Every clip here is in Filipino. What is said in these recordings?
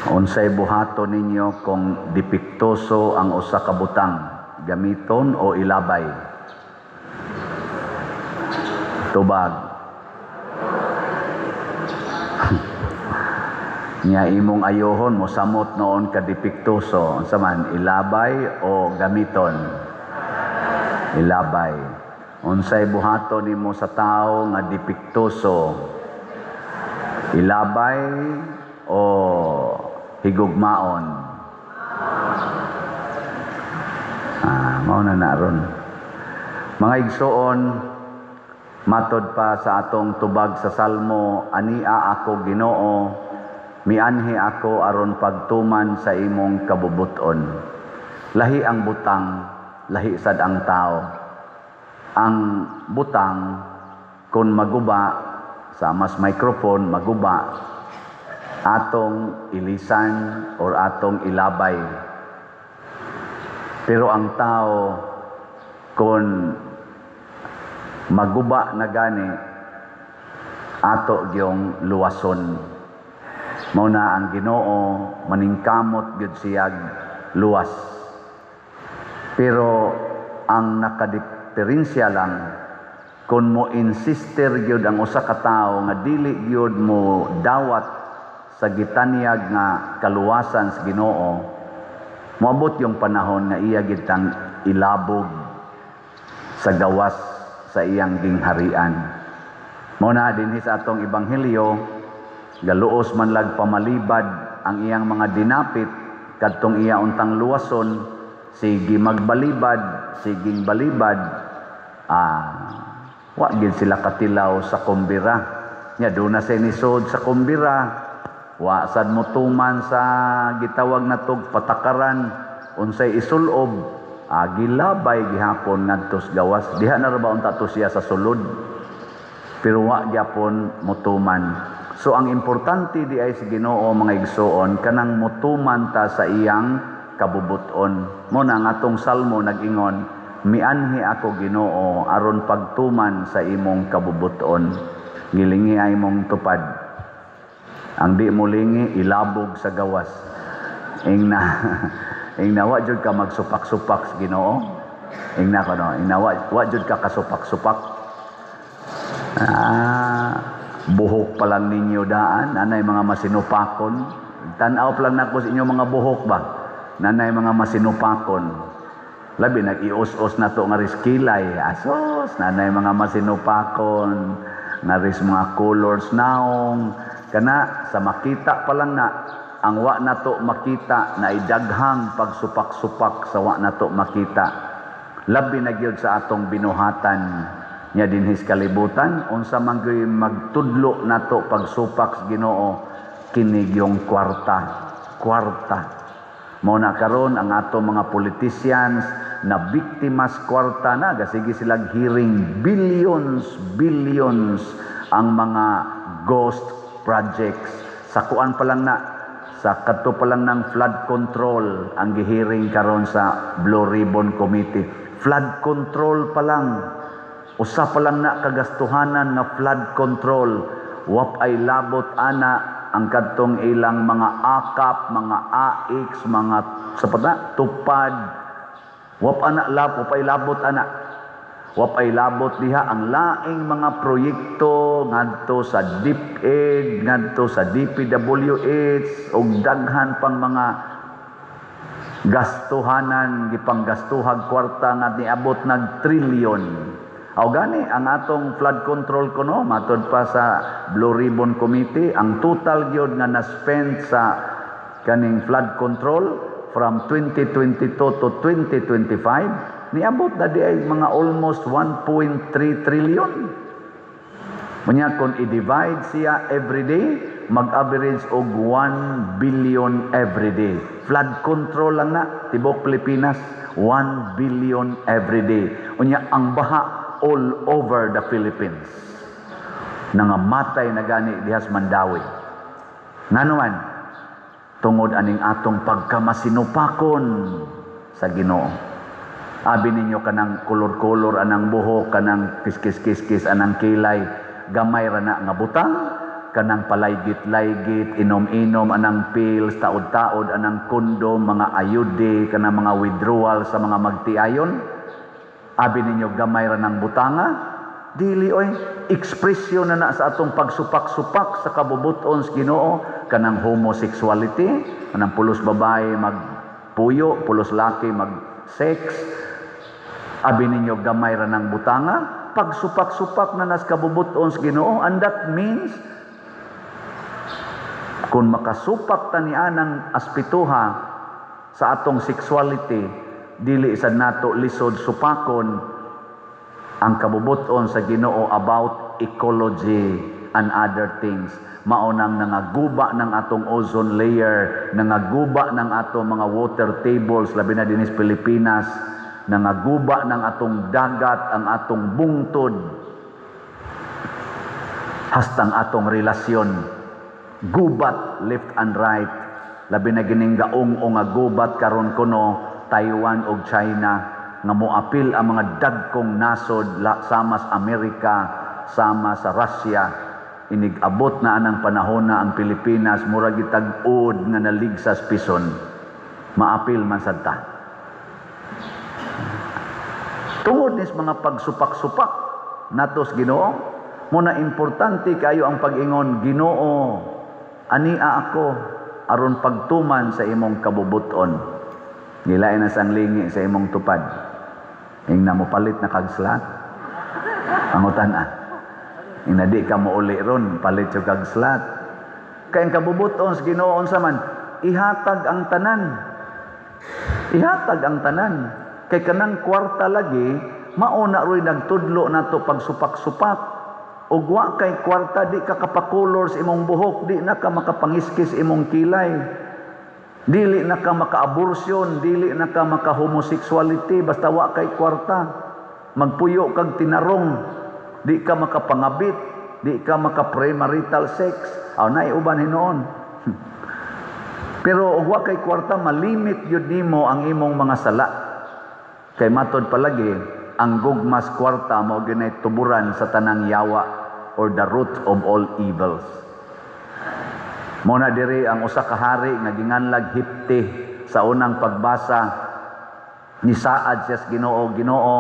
Unsay buhaton ninyo kung dipiktoso ang usa ka butang, gamiton o ilabay? Tubag. Nya imong ayohon mo samot noon ka dipiktoso, unsa man ilabay o gamiton? Ilabay. Unsay buhaton nimo sa tao nga dipiktoso? Ilabay o higugmaon? Mao na naron. Mga igsoon, matod pa sa atong tubag sa Salmo, ania ako Ginoo, mianhi ako aron pagtuman sa imong kabubuton. Lahi ang butang, lahi sad ang tao. Ang butang kung maguba sa mas microphone, maguba atong ilisan or atong ilabay. Pero ang tao kung maguba na gani, ato gyung luwason. Mao na ang Ginoo, maningkamot gyud siyag luwas. Pero ang nakadiferensya lang, kung mo insister gyud ang usa ka tawo nga dili gyud mo dawat sa gitanyag nga kaluwasan sa Ginoo, moabot yung panahon nga iya gid tang ilabog sa gawas sa iyang gingharian. Mao na dinhi sa atong ebanghelyo, galuos man lag pamalibad ang iyang mga dinapit kadtong iya untang luwason, sige magbalibad, siging balibad, wa gid sila katilaw sa kumbira. Nya do na sa nisod sa kumbira, wa sad motuman sa gitawag natog patakaran, unsay isulob, gilabay gihapon ngadto sa gawas. Diha na ra ba unta to siya sa sulod? Pero wa gyapon motuman. So ang importante di ay sa Ginoo, mga igsoon, kanang motuman ta sa iyang kabubuton. Mo na nga atong Salmo nag-ingon, mianhi ako Ginoo aron pagtuman sa imong kabubuton. Gilingi ay mong tupad. Ang di mo lingi ilabog sa gawas. Ingna wa jud ka magsupak-supak sa Ginoo. Ingna ko no, ingna wa jud ka kasupak-supak. Buhok pa lang ninyo daan, nanay mga masinupakon. Tanaw pa lang nako sa inyo mga buhok ba? Nanay mga masinupakon. Labi nag-ios-os na to nga riskilay. Asos, nanay mga masinupakon. Naris mga colors naong. Kana sa makita pa lang na, ang wa na to makita na idaghang pagsupak-supak sa wa na to makita. Labi na gyud sa atong binuhatan nya dinhis kalibutan, unsa man gyud magtudlo nato pagsupak sa Ginoo, kinig yung kwarta. Mao na karon ang ato mga politicians na biktima sa kwarta na, gasige silang hearing billions ang mga ghost projects. Sa kuan pa lang na, sa kadto pa lang ng flood control ang gihearing karon sa Blue Ribbon Committee. Flood control pa lang. Usa pa lang na kagastuhanan nga flood control. Wap ay labot ana ang kadtong ilang mga akap, mga AX, mga tupad. Wap ay labot ana. Wap ay labot diha ang laing mga proyekto ngadto sa DepEd, ngadto sa DPWH ug daghan pang mga gastuhanan, gipanggastuhag kwarta nga niabot nag trilyon. Aw gani ang atong flood control kuno, matod pa sa Blue Ribbon Committee, ang total gyud nga na-spend sa kaning flood control from 2022 to 2025 niabot na di ay mga almost 1.3 trillion. Unya kung i-divide siya every day, mag-average og 1 billion every day. Flood control lang na tibok Pilipinas, 1 billion every day. Unya ang baha all over the Philippines. Nangamatay na gani dihas Mandawi. Nganuman, tungod aning atong pagkamasinupakon sa Ginoo. Abi ninyo kanang kolor-kolor anang buhok, kanang kiskis-kiskis anang kilay, gamay ra na nga butang, kanang palaygit-laygit, inom-inom anang pills, taod-taod anang kondom, mga ayude, kanang mga withdrawal sa mga magtiayon. Abi ninyo gamay ra ng butanga, dili oy, ekspresyon na sa atong pagsupak-supak sa kabubuton sa Ginoo, kanang homosexuality, kanang pulos babae magpuyo, pulos laki mag-sex. Abi ninyo gamay ra ng butanga, pagsupak-supak na nas kabubuton sa Ginoo, and that means kung makasupak ta niya ng aspituha sa atong sexuality, dili sad nato lisod supakon ang kabubuton sa Ginoo about ecology and other things. Maunang nangaguba ng atong ozone layer, nangaguba ng atong mga water tables, labi na dinis Pilipinas, nangaguba ng atong dagat, ang atong bungtod, hastang atong relasyon. Gubat left and right, labi na gining gaong o nga gubat karon kuno Taiwan ug China, nga moapil ang mga dagkong nasod sama sa Amerika, sama sa Russia. Inigabot na anang panahon na ang Pilipinas murag gitag-od nga naligsas pison, maapil man sad ta. Tungod nis mga pagsupak-supak natos Ginoo, muna importante kayo ang pag-ingon, Ginoo, ania ako aron pagtuman sa imong kabubuton. Gilain na sang lingi sa imong tupad. Ing na mo palit na kagslat. Pangutan Ing na di ka mo uli ron, palit yung kagslat. Kaya ang kabubuton sa Ginoo unsa man, ihatag ang tanan. Ihatag ang tanan. Kay kanang kwarta lagi, mauna ro'y nagtudlo na to pagsupak-supak. Ug wa kay kwarta, di ka kapakolor sa imong buhok, di na ka makapangiskis imong kilay, dili na ka maka-abortion, dili na ka maka-homosexuality, basta wa kay kwarta. Magpuyo kag tinarong, di ka makapangabit, di ka maka-premarital sex. Aw na iuban hinoon. Pero ug wa kay kwarta, malimit yun nimo ang imong mga sala. Kay matod palagi, ang gugmas kwarta mao ginay tuburan sa tanang yawa, or the root of all evils. Muna diri ang usa ka hari nga ginganlag hipti sa unang pagbasa ni Saad siya sa Ginoo, Ginoo,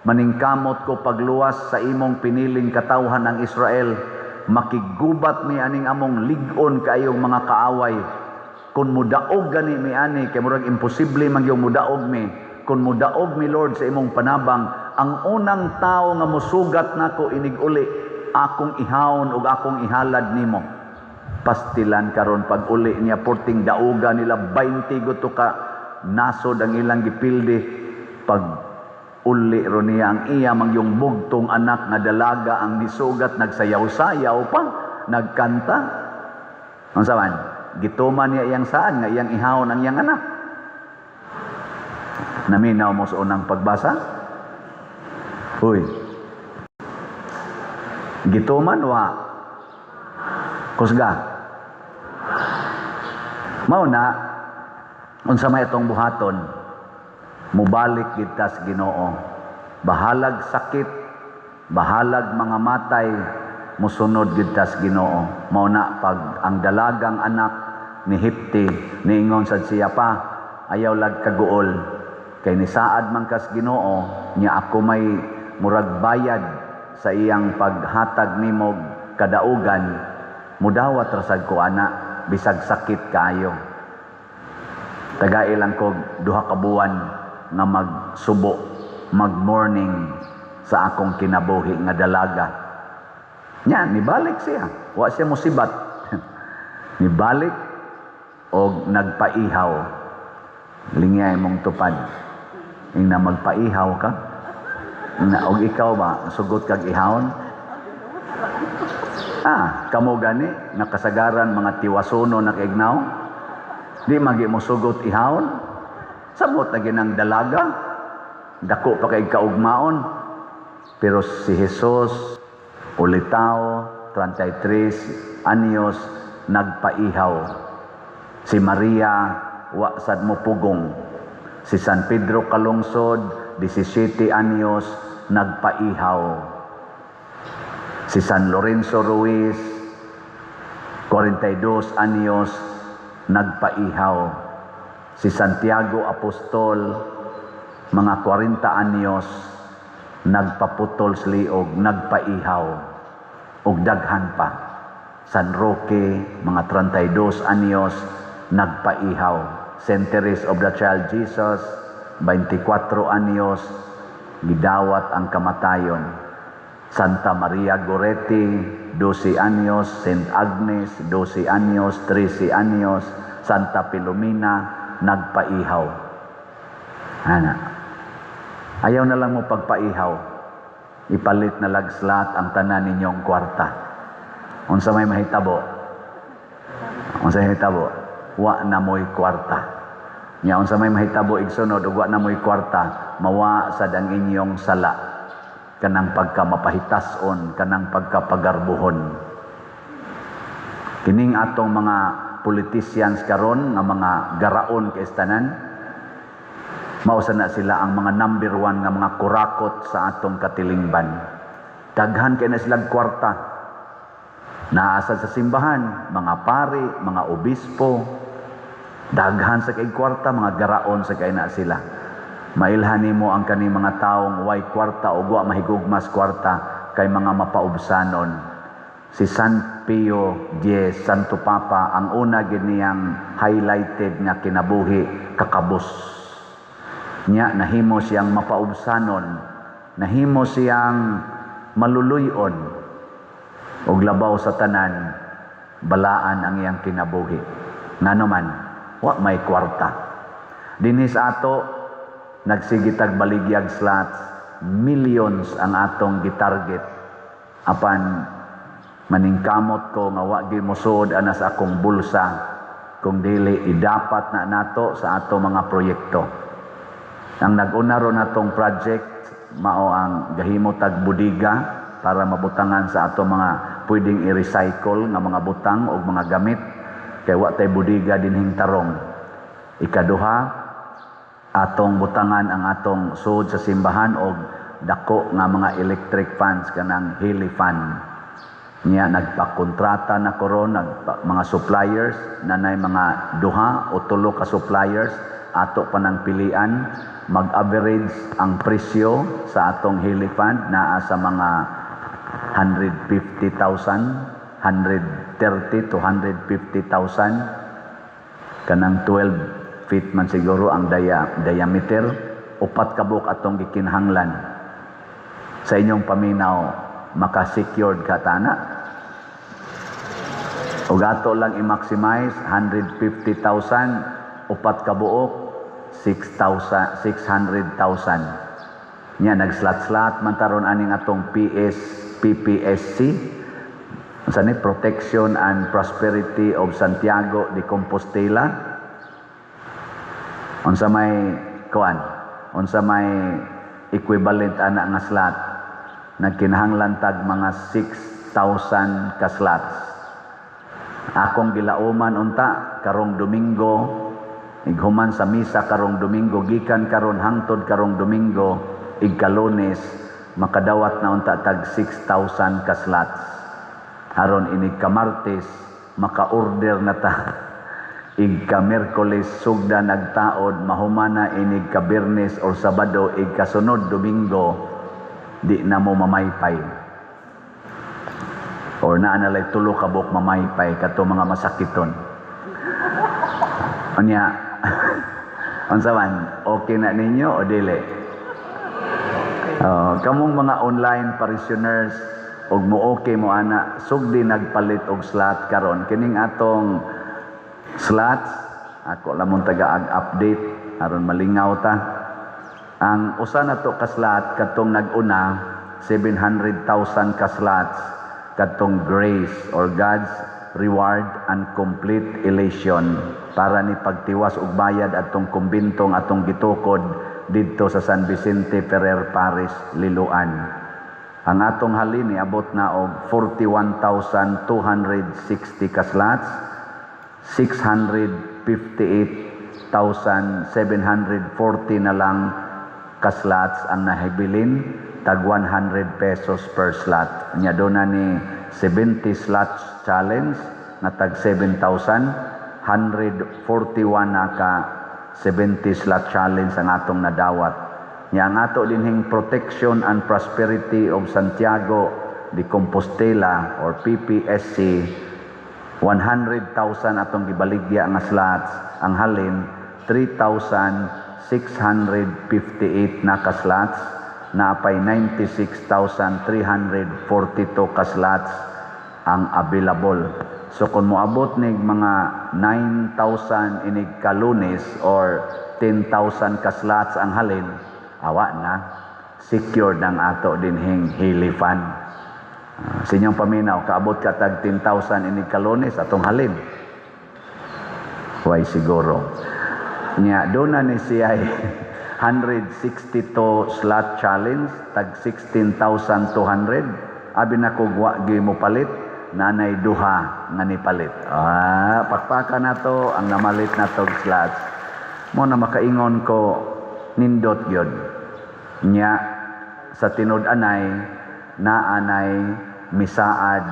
maningkamot ko pagluwas sa imong piniling katawhan ng Israel, makigubat mi aning among lig-on kaayong mga kaaway. Kung mudaog gani mi ani, kay murag imposible man yung mudaog mi. Kung mudaog mi Lord sa imong panabang, ang unang tao nga mosugat nako inig uli, akong ihawon ug akong ihalad nimo. Pastilan karon pag uli niya porting dauga nila 20 guto ka nasod ang ilang gipildi. Pag uli ron niya ang iya mangyong bugtong anak nga dalaga ang gisugat, nagsayaw-sayaw pa, nagkanta. Unsa man? Gituman niya iyang saan nga iyang ihawon ang iyang anak. Naminaw mo sa unang pagbasa? Uy. Gituman wa. Kusga. Mao na unsa may itong buhaton, mubalik gid ta sa Ginoo. Bahalag sakit, bahalag mga matay, musunod gid ta sa Ginoo. Mao na pag ang dalagang anak ni Hipti niingon sad siya pa, ayaw lag kaguol. Kay ni Saad man kas Ginoo, niya ako may murag bayad sa iyang paghatag nimo kadaugan, mudawat rasad ko ana, bisag sakit kaayo. Tagay lang ko 2 ka buwan nga magsubo, mag-morning sa akong kinabuhi nga dalaga. Nya, nibalik siya. Wa siya musibat. Nibalik o nagpaihaw. Lingay mong tupad. Ing na magpaihaw ka. Og ikaw ba, sugot kag ihawon? Kamo gani, nakasagaran mga tiwasono na kaignaw? Di magi mo sugot ihawon? Samot na ginang dalaga? Dako pa kay kaugmaon? Pero si Jesus, ulitaw, 33 anyos, nagpaihaw. Si Maria, wasad mo pugong. Si San Pedro Calungsod, 17 anyos, nagpaihaw. Si San Lorenzo Ruiz, 42 anyos nagpaihaw. Si Santiago Apostol, mga 40 anyos, nagpaputol sa liog, nagpaihaw, ug daghan pa. San Roque, mga 32 anyos, nagpaihaw. St. Teresa of the Child Jesus, 24 anyos, gidawat ang kamatayon. Santa Maria Goretti, 12 anyos, St. Agnes, 12 anyos, 13 anyos, Santa Filomena, nagpaihaw. Ana, ayaw na lang mo pagpaihaw, ipalit na lagslat ang tanan ninyong kwarta. Unsa may mahitabo? Unsa may mahitabo? Wa na mo'y kwarta. Nya unsa may mahitabo igsunod ug wa na mo'y kwarta, mawa sad ang inyong sala, kanang pagkamapahitason, kanang pagkapagarbuhon. Kining atong mga politicians karon nga mga garaon kay tanan, mausa na sila ang mga number 1 nga mga kurakot sa atong katilingban. Daghan kay na silang kwarta. Naasa sa simbahan, mga pari, mga obispo, daghan sa kay kwarta, mga garaon sa kay na sila. Mailhan nimo ang kani mga taong way kwarta o wa mahigugmas kwarta kay mga mapaubsanon. Si San Pio X, Santo Papa, ang una giniyang highlighted nga kinabuhi, kakabus. Nya nahimo siyang mapaubsanon, nahimo siyang maluluyon, ug labaw sa tanan, balaan ang iyang kinabuhi. Ngano man, wa may kwarta. Dinhi sa ato, nagsigitag baligyag slots, millions ang atong gitarget. Apan maningkamot ko nga wa gyud mosuod ana sa akong bulsa kung dili idapat na nato sa ato mga proyekto. Ang nag-una ron natong project mao ang gahimo tag budiga para mabutangan sa ato mga pwedeng i-recycle nga mga butang o mga gamit kay wa tay budiga dinhing tarong. Ikaduha, atong butangan ang atong sud sa simbahan og dako nga mga electric fans kanang heli fan. Nya nagpakontrata na koron mga suppliers, nanay mga 2 o 3 ka suppliers ato pa nang pilian, mag-average ang presyo sa atong heli fan naa sa mga 150,000, 130 to 150,000, kanang 12 feet man siguro ang diameter, 4 kabuk atong gikinahanglan. Sa inyong paminaw, maka-secured ka tana. O gato lang i-maximize, 150,000, 4 kabuok, 600,000. Nya nagslat-slat man taron aning atong PPSC, sa ni Protection and Prosperity of Santiago de Compostela. Unsa may kuan, unsa may equivalent ana nga slot, nagkinahanglan tag mga 6,000 ka slots. Akong gilauman unta karong Domingo, ighuman sa misa karong Domingo, gikan karon hangtod karong Domingo, igka-Lunes, makadawat na unta tag 6,000 ka slots. Haron inig ka Martes, maka-order na ta. Igka Miyerkules sugda nagtaod, mahumana inig ka Biyernes or Sabado, igka sunod Domingo, di na mo mamaypay. Or naanalay 3 kabuk mamaypay kato mga masakiton. Unya, unsa man, okay na ninyo o dili? Kamong mga online parishioners, og mo okay mo ana, sugdi nagpalit og slot karon. Kining atong slots, ako lamon taga-update aron malingaw ta. Ang usa na to ka slot katong nag-una 700,000 ka slots katong grace or God's reward and complete elation para ni pagtiwas og bayad atong kumbintong atong gitukod didto sa San Vicente Ferrer Parish, Liloan. Ang atong halin niabot na og 41,260 ka slots, 658,740 na lang ka slots ang nahibilin, tag 100 pesos per slot. Nya do na ni 70 slots challenge, nga tag 7,000, 141 na ka 70 slot challenge ang atong nadawat. Nya ang ato dinhing Protection and Prosperity of Santiago de Compostela or PPSC, 100,000 atong gibaligya nga slots. Ang halin 3,658 na ka slots, naapay 96,342 ka slots ang available. So kung moabot nig mga 9,000 inig ka Lunes or 10,000 ka slots ang halin, awa na, secured ang ato dinhing Hili Fund. Sa inyong paminaw, kaabot ka tag 10,000 inig ka Lunes atong halin. Why siguro. Nya doon na ni siya 162 slot challenge, tag 16,200. Abi na kog wa gyud mo palit, nanay duha nga ni palit. Pakpaka na to ang namalit na tog slots. Mo na makaingon ko nindot gyud. Nya sa tinud-anay naanay misaad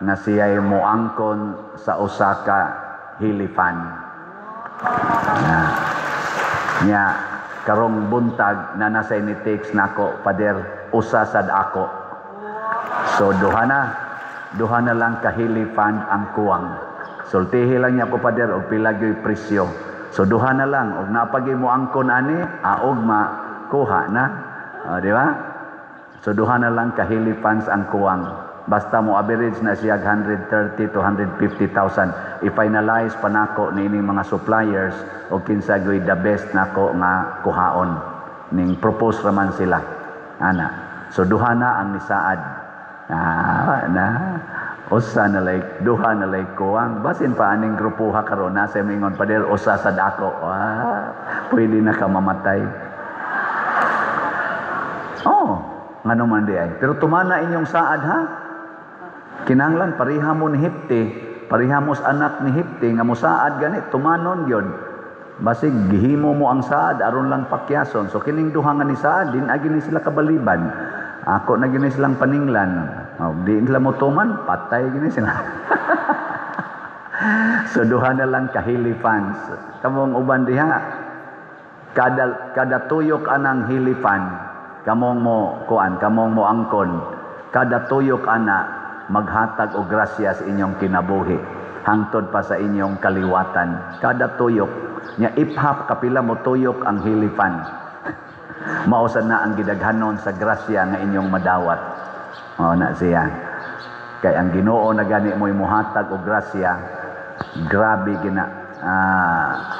nga siya'y moangkon sa Osaka Hili Fund. Nya karong buntag na nasa ni text nako, Pader, usa sad ako. So duha na lang ka Hili Fund ang kuwang. Sultihi lang niya ko, Pader, og pila gyud presyo. So duha na lang, og napagi mo angkon ani, aog makuha na. Di ba? So duha na lang ka Hili Funds ang kuwang. Basta mo average na siya 130 to 150,000. I-finalize pa nako nining mga suppliers o kinsa gyud the best nako nga kuhaon. Ning propose raman sila. Ana. So duha na ang nisaad. Usa na like duha na like kuwang. Basin pa aning grupuha karon na sa mingon, Pader, usa sad ako. Pwede na ka mamatay. Ngano man di ay. Pero tumana inyong saad ha. Kinahanglan pariha mo ni Hipti, pariha mo sa anak ni Hipti nga mo saad ganit, tumanon gyud. Basig gihimo mo ang saad aron lang pakyason. So kining duha nga ni saad din agi ni sila kabaliban. Ako na gini silang paninglan. Di nila mo tuman, patay gini sila. So duha na lang ka Hili Funds. Kamong uban diha, kada tuyok anang Hili Fund, kamong mo angkon, kada tuyok ana maghatag og grasya sa inyong kinabuhi hangtod pa sa inyong kaliwatan. Kada tuyok nya iphap kapila mo tuyok ang Hili Fund. Mausan na ang gidaghanon sa grasya nga inyong madawat. Na siya. Kay ang Ginoo na gani mo imuhatag og grasya, grabe gina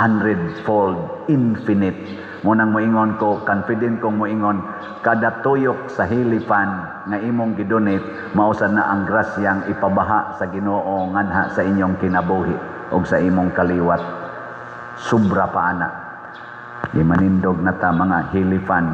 100-fold, infinite. Munang moingon ko, confident kong moingon, kada tuyok sa Hili Fund nga imong gidonate, mausan na ang grasyang ipabaha sa Ginoo nganha sa inyong kinabuhi o sa imong kaliwat. Sobra pa ana. Di manindog na ta mga Hili Fund.